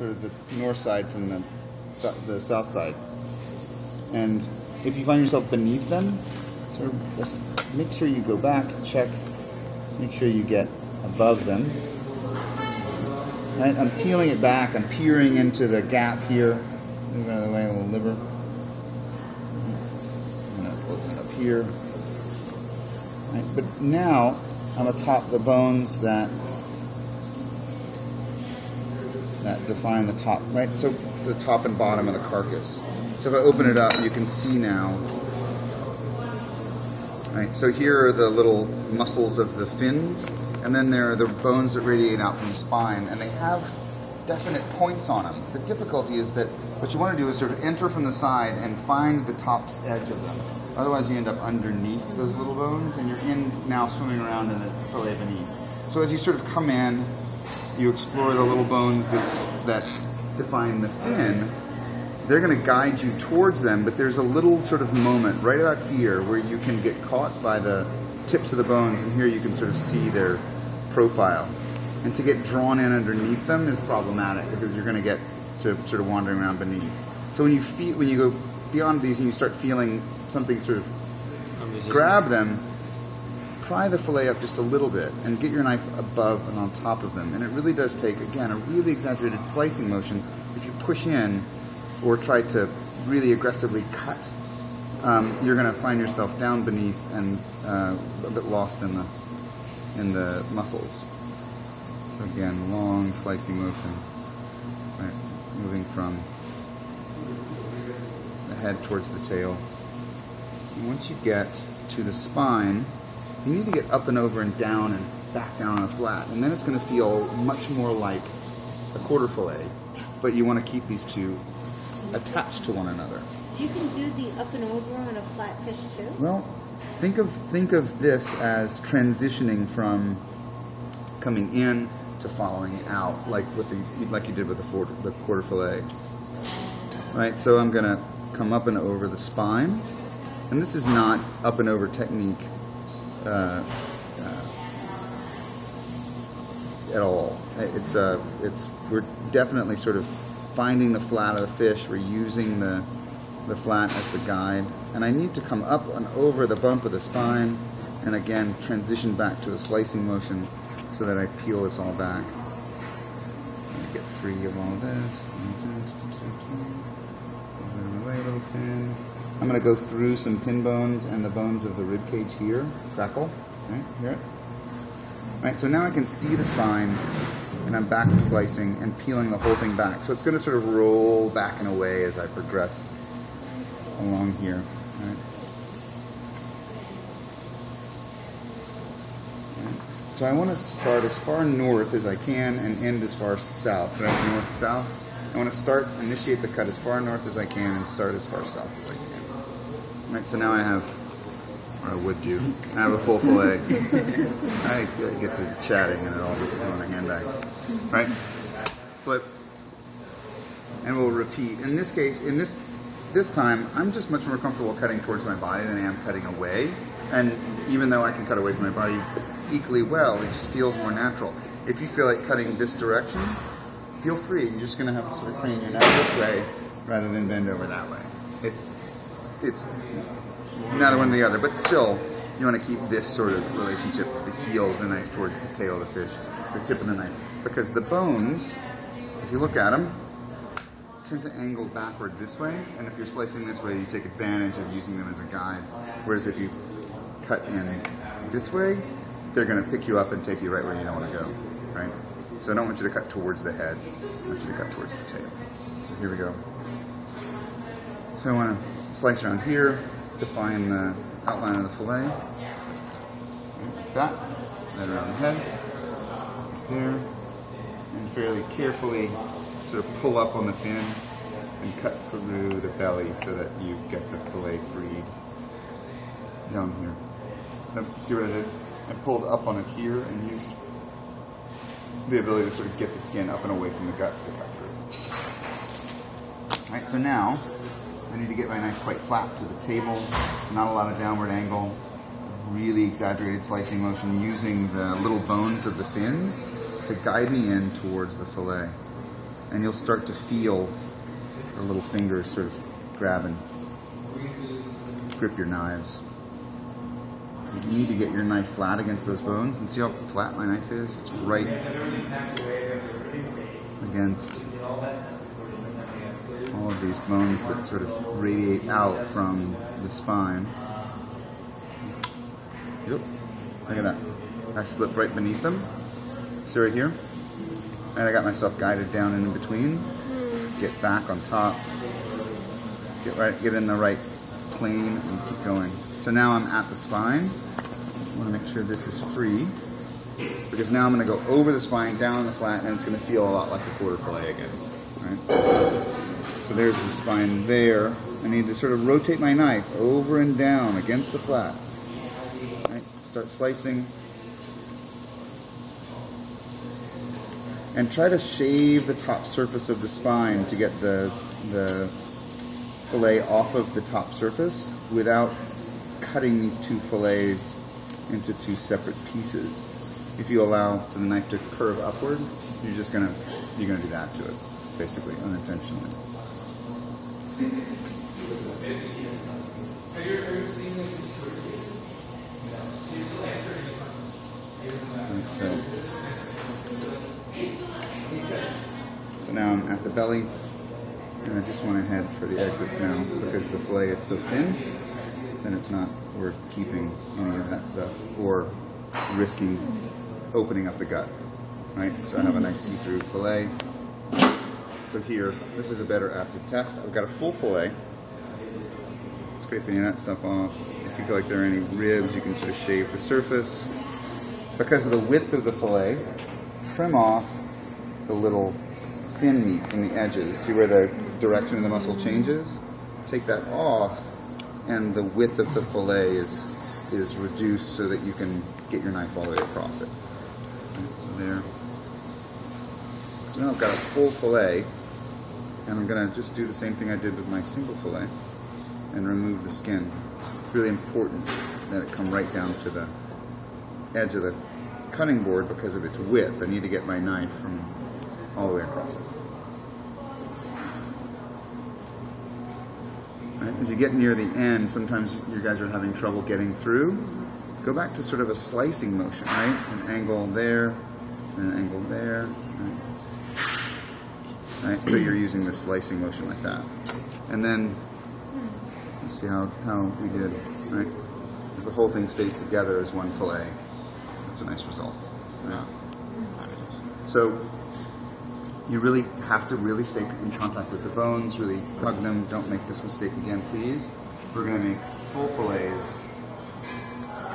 sort of the north side from the south side. And if you find yourself beneath them, sort of just make sure you go back, check, make sure you get above them. Right? I'm peeling it back, I'm peering into the gap here. Move out of the way, a little liver. I'm going to open it up here. Right? But now I'm atop the bones that define the top, right? So the top and bottom of the carcass. So if I open it up, you can see now. Right. So here are the little muscles of the fins, and then there are the bones that radiate out from the spine, and they have definite points on them. The difficulty is that what you want to do is sort of enter from the side and find the top edge of them. Otherwise, you end up underneath those little bones, and you're now swimming around in the fillet beneath. So as you sort of come in, you explore the little bones that define the fin. They're going to guide you towards them, but there's a little sort of moment right about here where you can get caught by the tips of the bones, and here you can sort of see their profile. And to get drawn in underneath them is problematic because you're going to get to sort of wandering around beneath. So when you go beyond these and you start feeling something sort of grab them, pry the fillet up just a little bit and get your knife above and on top of them. And it really does take, again, a really exaggerated slicing motion. If you push in or try to really aggressively cut, you're going to find yourself down beneath and a bit lost in the muscles. So again, long slicing motion, right, moving from the head towards the tail. And once you get to the spine, you need to get up and over and down and back down on a flat, and then it's going to feel much more like a quarter fillet, but you want to keep these two attached to one another. So you can do the up and over on a flat fish too? Well, think of this as transitioning from coming in to following out, like you did with the quarter fillet. Right. So I'm going to come up and over the spine, and this is not up and over technique at all. We're definitely sort of finding the flat of the fish. We're using the flat as the guide, and I need to come up and over the bump of the spine, and again transition back to a slicing motion so that I peel this all back. Get free of all this. Away a little fin. I'm going to go through some pin bones and the bones of the rib cage here. Crackle. Right, hear it? Right, so now I can see the spine, and I'm back to slicing and peeling the whole thing back. So it's going to sort of roll back and away as I progress along here. Right? Right. So I want to start as far north as I can and end as far south. Right, north, south. I want to initiate the cut as far north as I can and start as far south as I can. Right, so now I have, or I would do, I have a full fillet. I get to chatting and it all just go in a handbag. Right? Flip. And we'll repeat. In this case, this time, I'm just much more comfortable cutting towards my body than I am cutting away. And even though I can cut away from my body equally well, it just feels more natural. If you feel like cutting this direction, feel free. You're just going to have to sort of crane your neck this way rather than bend over that way. It's neither one or the other, but still, you want to keep this sort of relationship, the heel of the knife towards the tail of the fish, the tip of the knife. Because the bones, if you look at them, tend to angle backward this way, and if you're slicing this way, you take advantage of using them as a guide. Whereas if you cut in this way, they're going to pick you up and take you right where you don't want to go, right? So I don't want you to cut towards the head, I want you to cut towards the tail. So here we go. So I want to slice around here to find the outline of the fillet. Like that. Right around the head. There. And fairly carefully sort of pull up on the fin and cut through the belly so that you get the fillet freed down here. Now, see what I did? I pulled up on it here and used the ability to sort of get the skin up and away from the guts to cut through. Alright, so now I need to get my knife quite flat to the table, not a lot of downward angle, really exaggerated slicing motion using the little bones of the fins to guide me in towards the fillet. and you'll start to feel the little fingers sort of grab and grip your knives. You need to get your knife flat against those bones, and see how flat my knife is? It's right against all of these bones that sort of radiate out from the spine. Yep. Look at that. I slip right beneath them. See right here? And I got myself guided down in between. Get back on top. Get in the right plane and keep going. So now I'm at the spine. I want to make sure this is free, because now I'm going to go over the spine, down the flat, and it's going to feel a lot like a quarter fillet again. Right? So there's the spine there. I need to sort of rotate my knife over and down against the flat. Right? Start slicing. And try to shave the top surface of the spine to get the fillet off of the top surface without cutting these two fillets into two separate pieces. If you allow the knife to curve upward, you're gonna do that to it, basically, unintentionally. So now I'm at the belly, and I just want to head for the exits now, because the fillet is so thin, then it's not worth keeping any of that stuff or risking opening up the gut, right? So I have a nice see-through fillet. So here, this is a better acid test. I've got a full fillet. Scrape any of that stuff off. If you feel like there are any ribs, you can sort of shave the surface. Because of the width of the fillet, trim off the little thin meat from the edges. See where the direction of the muscle changes? Take that off, and the width of the fillet is reduced so that you can get your knife all the way across it. Right, so there. So now I've got a full fillet, and I'm going to just do the same thing I did with my single fillet and remove the skin. It's really important that it come right down to the edge of the cutting board because of its width. I need to get my knife from all the way across it. Right? As you get near the end, sometimes you guys are having trouble getting through. Go back to sort of a slicing motion, right? An angle there, and an angle there. Right? So you're using the slicing motion like that. And then, let's see how we did, right? If the whole thing stays together as one fillet, that's a nice result. Right? So you really have to really stay in contact with the bones, really hug them. Don't make this mistake again, please. We're going to make full fillets